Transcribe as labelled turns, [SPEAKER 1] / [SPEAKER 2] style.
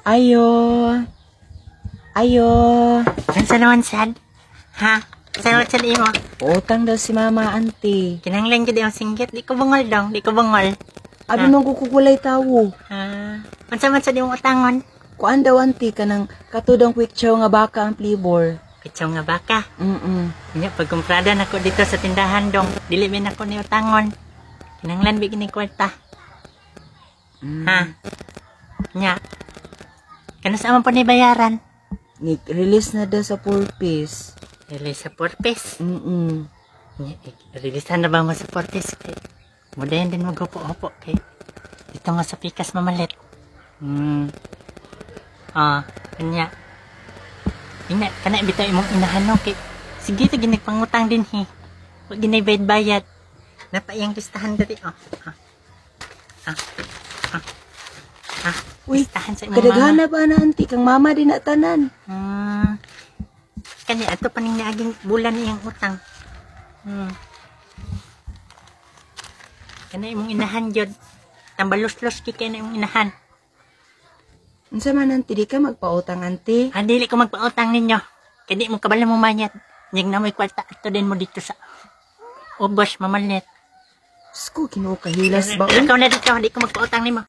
[SPEAKER 1] Ayo. Ayo.
[SPEAKER 2] Sa naman sad? Ha? Sa naman sad imo?
[SPEAKER 1] Utang daw si mama, auntie.
[SPEAKER 2] Kinanglan ko di ang singgit. Di ko bungol dong. Di ko bungol.
[SPEAKER 1] Abi nung kukulay tawo.
[SPEAKER 2] Unsa man sad imong utangon?
[SPEAKER 1] Kuan daw auntie kanang katudang quick chow nga baka ang flavor.
[SPEAKER 2] Kitsaw nga baka.
[SPEAKER 1] Mm.
[SPEAKER 2] Pag kumprada na ko dito sa tindahan dong. Dili min ako ni utangon. Kinanglan bigyan ni kwarta. Ha? Nya. Kano sa man po ni bayaran?
[SPEAKER 1] Release na daw sa 4-piece.
[SPEAKER 2] Release sa 4-piece. Release na ba mo sa 4-piece? Mudayan din mag-upo-upo. Dito nga sa pikas mamalit. Kanya. Ina, kana bitaw imong inahan no. Sige, ito ginagpangutang din Huwag ginaybayad-bayad. Napaiyang listahan dati.
[SPEAKER 1] Uy,
[SPEAKER 2] listahan sa imong
[SPEAKER 1] kadaghan ba na auntie kang mama din na tanan.
[SPEAKER 2] Kanya ato pa ning naaging bulan iyang utang. Kana imong inahan jud. Tambalos-los kay na imong inahan.
[SPEAKER 1] Unsa man auntie di ka magpautang auntie?
[SPEAKER 2] Dili ko magpautang ninyo. Kaya di mo kabala mo manyat. Nyag na may kwarta ato din mo dito sa ubos mamalit.
[SPEAKER 1] Sko, kinukahilas ba? Uy?
[SPEAKER 2] Ikaw na dito, di ko magpautang nimo.